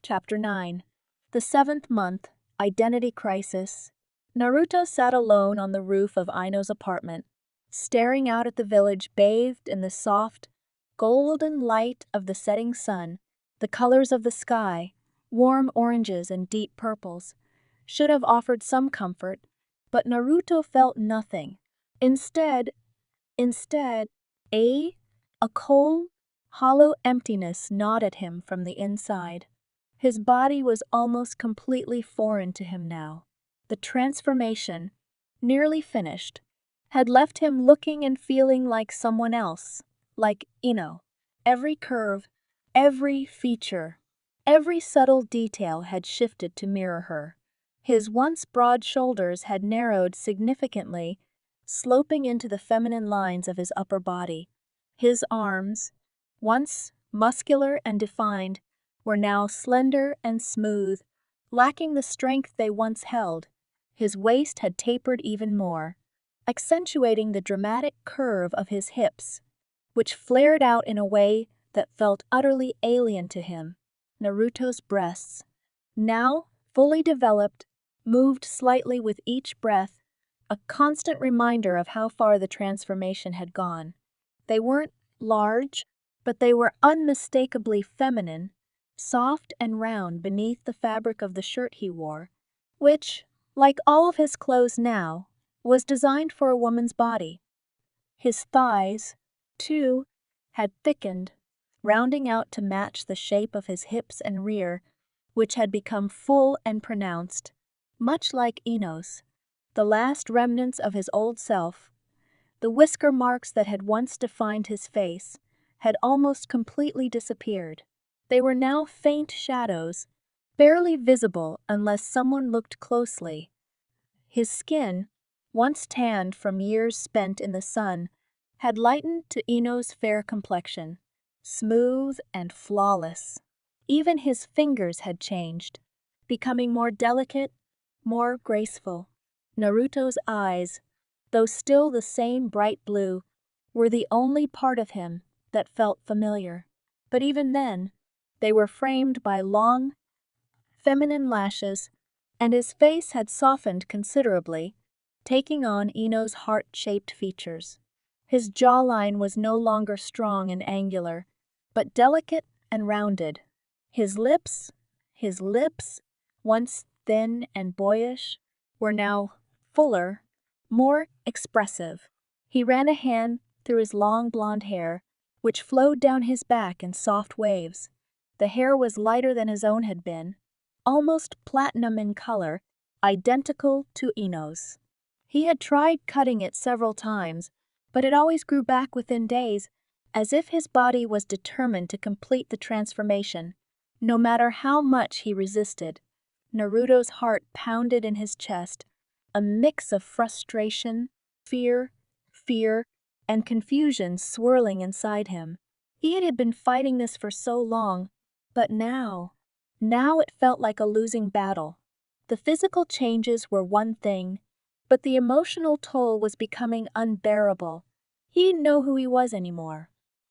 Chapter 9. The 7th Month, Identity Crisis. Naruto sat alone on the roof of Ino's apartment, staring out at the village bathed in the soft, golden light of the setting sun. The colors of the sky, warm oranges and deep purples, should have offered some comfort, but Naruto felt nothing. Instead, a cold, hollow emptiness gnawed at him from the inside. His body was almost completely foreign to him now. The transformation, nearly finished, had left him looking and feeling like someone else, like Ino. Every curve, every feature, every subtle detail had shifted to mirror her. His once broad shoulders had narrowed significantly, sloping into the feminine lines of his upper body. His arms, once muscular and defined, were now slender and smooth, lacking the strength they once held. His waist had tapered even more, accentuating the dramatic curve of his hips, which flared out in a way that felt utterly alien to him. Naruto's breasts, now fully developed, moved slightly with each breath, a constant reminder of how far the transformation had gone. They weren't large, but they were unmistakably feminine, soft and round beneath the fabric of the shirt he wore, which, like all of his clothes now, was designed for a woman's body. His thighs, too, had thickened, rounding out to match the shape of his hips and rear, which had become full and pronounced, much like Ino's. The last remnants of his old self, the whisker marks that had once defined his face, had almost completely disappeared. They were now faint shadows, barely visible unless someone looked closely. His skin, once tanned from years spent in the sun, had lightened to Ino's fair complexion, smooth and flawless. Even his fingers had changed, becoming more delicate, more graceful. Naruto's eyes, though still the same bright blue, were the only part of him that felt familiar. But even then, they were framed by long, feminine lashes, and his face had softened considerably, taking on Ino's heart-shaped features. His jawline was no longer strong and angular, but delicate and rounded. His lips, once thin and boyish, were now fuller, more expressive. He ran a hand through his long blonde hair, which flowed down his back in soft waves. The hair was lighter than his own had been, almost platinum in color, identical to Ino's. He had tried cutting it several times, but it always grew back within days, as if his body was determined to complete the transformation, no matter how much he resisted. Naruto's heart pounded in his chest, a mix of frustration, fear, and confusion swirling inside him. He had been fighting this for so long, but now it felt like a losing battle. The physical changes were one thing, but the emotional toll was becoming unbearable. He didn't know who he was anymore.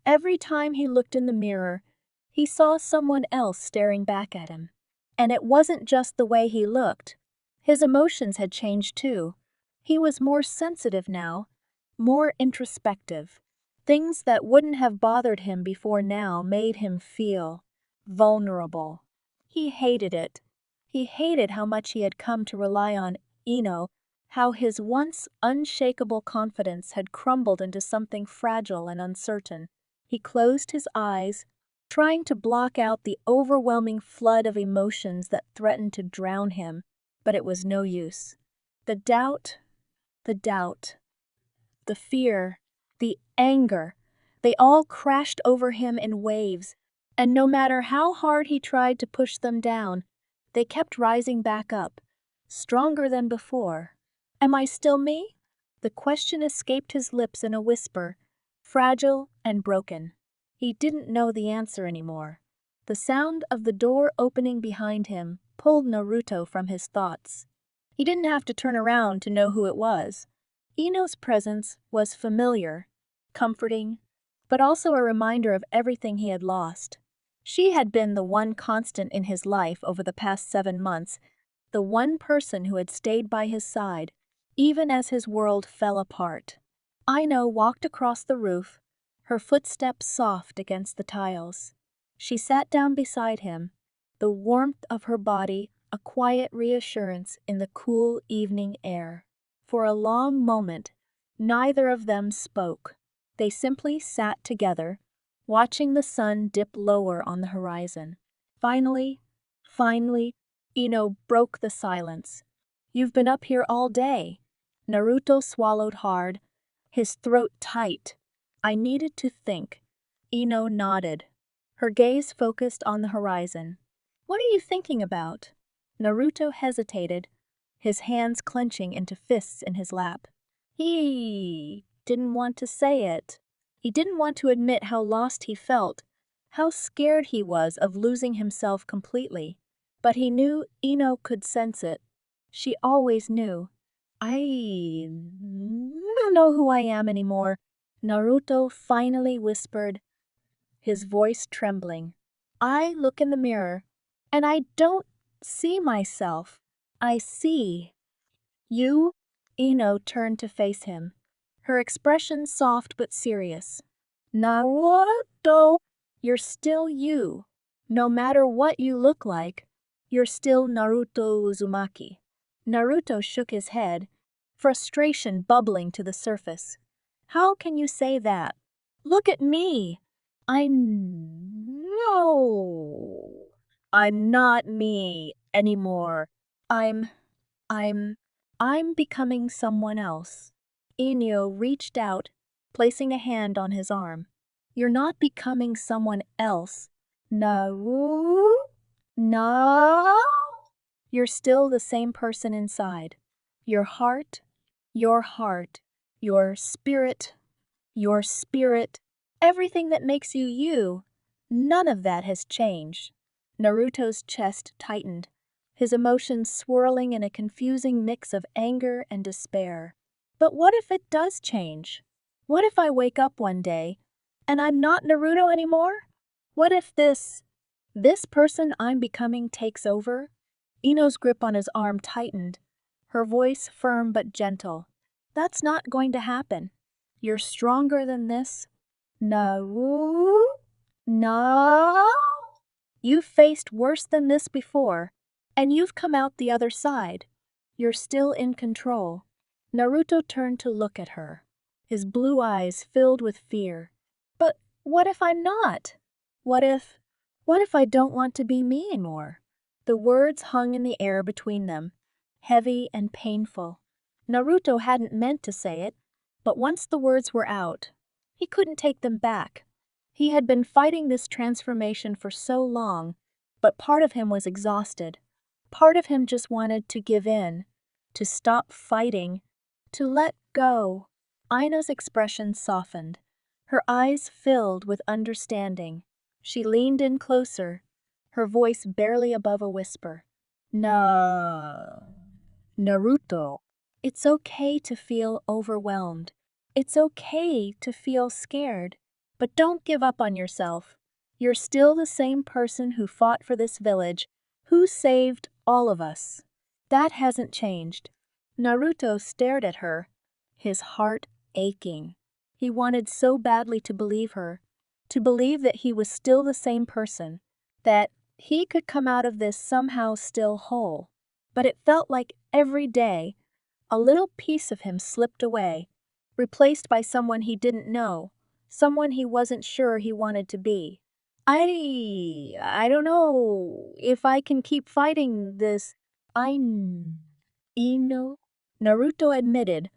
Every time he looked in the mirror, he saw someone else staring back at him. And it wasn't just the way he looked. His emotions had changed too. He was more sensitive now, more introspective. Things that wouldn't have bothered him before now made him feel vulnerable. He hated it. He hated how much he had come to rely on Ino, how his once unshakable confidence had crumbled into something fragile and uncertain. He closed his eyes, trying to block out the overwhelming flood of emotions that threatened to drown him, but it was no use. The doubt, the fear, the anger, they all crashed over him in waves, and no matter how hard he tried to push them down, they kept rising back up, stronger than before. Am I still me? The question escaped his lips in a whisper, fragile and broken. He didn't know the answer anymore. The sound of the door opening behind him pulled Naruto from his thoughts. He didn't have to turn around to know who it was. Ino's presence was familiar, comforting, but also a reminder of everything he had lost. She had been the one constant in his life over the past 7 months, the one person who had stayed by his side, even as his world fell apart. Ino walked across the roof, her footsteps soft against the tiles. She sat down beside him, the warmth of her body a quiet reassurance in the cool evening air. For a long moment, neither of them spoke. They simply sat together, watching the sun dip lower on the horizon. Finally, Ino broke the silence. "You've been up here all day." Naruto swallowed hard, his throat tight. "I needed to think." Ino nodded, her gaze focused on the horizon. "What are you thinking about?" Naruto hesitated, his hands clenching into fists in his lap. He didn't want to say it. He didn't want to admit how lost he felt, how scared he was of losing himself completely. But he knew Ino could sense it. She always knew. "I don't know who I am anymore," Naruto finally whispered, his voice trembling. "I look in the mirror, and I don't see myself. I see you." Ino turned to face him, her expression soft but serious. "Naruto, you're still you. No matter what you look like, you're still Naruto Uzumaki." Naruto shook his head, frustration bubbling to the surface. "How can you say that? Look at me. I know I'm not me anymore. I'm I'm becoming someone else." Ino reached out, placing a hand on his arm. "You're not becoming someone else. No. No. You're still the same person inside. Your heart, your spirit, everything that makes you you, none of that has changed." Naruto's chest tightened, his emotions swirling in a confusing mix of anger and despair. "But what if it does change? What if I wake up one day and I'm not Naruto anymore? What if this person I'm becoming takes over?" Ino's grip on his arm tightened, her voice firm but gentle. "That's not going to happen. You're stronger than this. No. No. You've faced worse than this before, and you've come out the other side. You're still in control." Naruto turned to look at her, his blue eyes filled with fear. "But what if I'm not? What if I don't want to be me anymore?" The words hung in the air between them, heavy and painful. Naruto hadn't meant to say it, but once the words were out, he couldn't take them back. He had been fighting this transformation for so long, but part of him was exhausted. Part of him just wanted to give in, to stop fighting, to let go. Ina's expression softened, her eyes filled with understanding. She leaned in closer, her voice barely above a whisper. "No, Naruto, it's okay to feel overwhelmed. It's okay to feel scared. But don't give up on yourself. You're still the same person who fought for this village, who saved all of us. That hasn't changed." Naruto stared at her, his heart aching. He wanted so badly to believe her, to believe that he was still the same person, that he could come out of this somehow still whole. But it felt like every day, a little piece of him slipped away, replaced by someone he didn't know, someone he wasn't sure he wanted to be. I don't know if I can keep fighting this. Ino, Naruto admitted,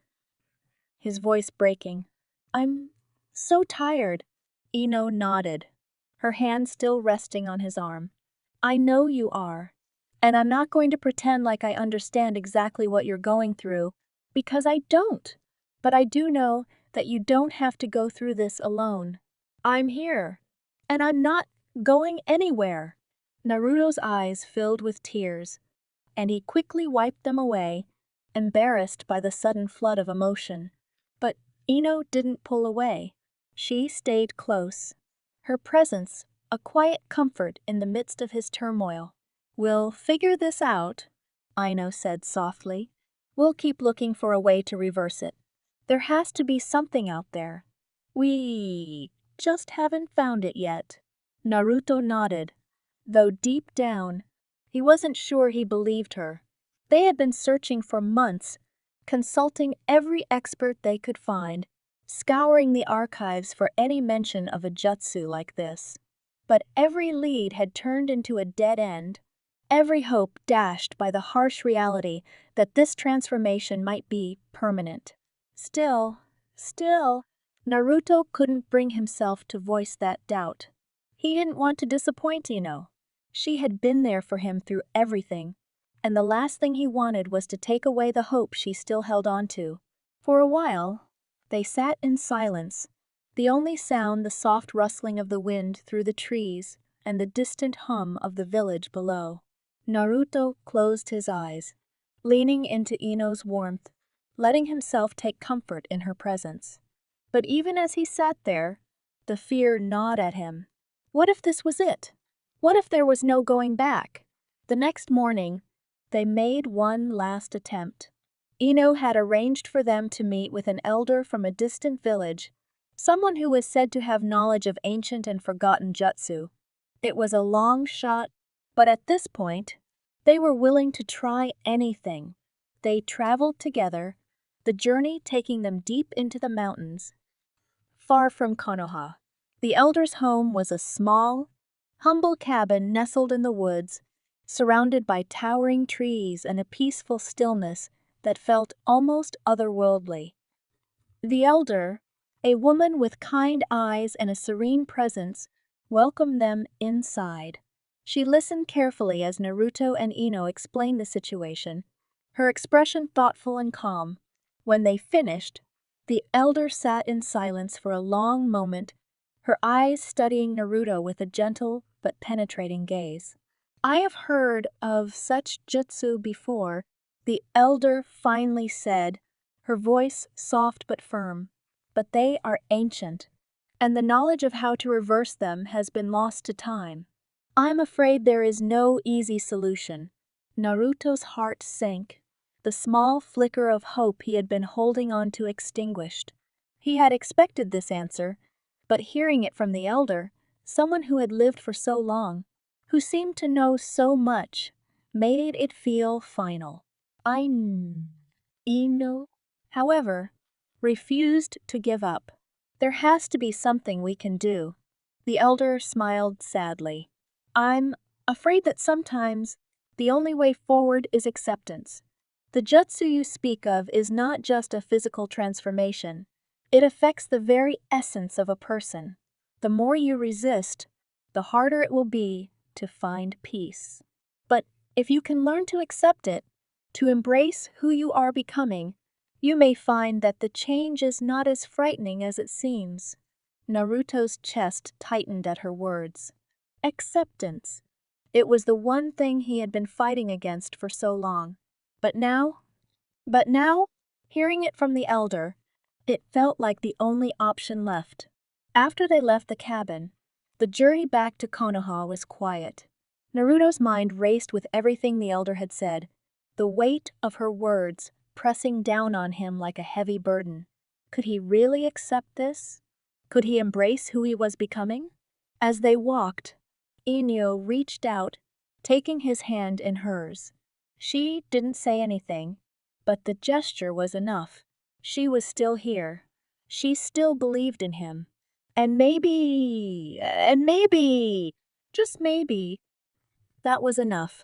his voice breaking. "I'm so tired." Ino nodded, her hand still resting on his arm. "I know you are. And I'm not going to pretend like I understand exactly what you're going through, because I don't. But I do know that you don't have to go through this alone. I'm here, and I'm not going anywhere." Naruto's eyes filled with tears, and he quickly wiped them away, embarrassed by the sudden flood of emotion. But Ino didn't pull away. She stayed close, her presence a quiet comfort in the midst of his turmoil. "We'll figure this out," Ino said softly. "We'll keep looking for a way to reverse it. There has to be something out there. We just haven't found it yet." Naruto nodded, though deep down, he wasn't sure he believed her. They had been searching for months, consulting every expert they could find, scouring the archives for any mention of a jutsu like this. But every lead had turned into a dead end, every hope dashed by the harsh reality that this transformation might be permanent. Still, Naruto couldn't bring himself to voice that doubt. He didn't want to disappoint Ino. She had been there for him through everything, and the last thing he wanted was to take away the hope she still held on to. For a while, they sat in silence, the only sound the soft rustling of the wind through the trees and the distant hum of the village below. Naruto closed his eyes, leaning into Ino's warmth, letting himself take comfort in her presence. But even as he sat there, the fear gnawed at him. What if this was it? What if there was no going back? The next morning, they made one last attempt. Ino had arranged for them to meet with an elder from a distant village, someone who was said to have knowledge of ancient and forgotten jutsu. It was a long shot, but at this point, they were willing to try anything. They traveled together, the journey taking them deep into the mountains, far from Konoha. The elder's home was a small, humble cabin nestled in the woods, surrounded by towering trees and a peaceful stillness that felt almost otherworldly. The elder, a woman with kind eyes and a serene presence, welcomed them inside. She listened carefully as Naruto and Ino explained the situation, her expression thoughtful and calm. When they finished, the elder sat in silence for a long moment, her eyes studying Naruto with a gentle but penetrating gaze. "I have heard of such jutsu before," the elder finally said, her voice soft but firm. "But they are ancient, and the knowledge of how to reverse them has been lost to time. I'm afraid there is no easy solution." Naruto's heart sank, the small flicker of hope he had been holding on to extinguished. He had expected this answer, but hearing it from the elder, someone who had lived for so long, who seemed to know so much, made it feel final. Ino, however, refused to give up. "There has to be something we can do." The elder smiled sadly. "I'm afraid that sometimes the only way forward is acceptance. The jutsu you speak of is not just a physical transformation. It affects the very essence of a person. The more you resist, the harder it will be to find peace. But if you can learn to accept it, to embrace who you are becoming, you may find that the change is not as frightening as it seems." Naruto's chest tightened at her words. Acceptance. It was the one thing he had been fighting against for so long. But now, hearing it from the elder, it felt like the only option left. After they left the cabin, the journey back to Konoha was quiet. Naruto's mind raced with everything the elder had said, the weight of her words pressing down on him like a heavy burden. Could he really accept this? Could he embrace who he was becoming? As they walked, Ino reached out, taking his hand in hers. She didn't say anything, but the gesture was enough. She was still here. She still believed in him. And maybe, just maybe, that was enough.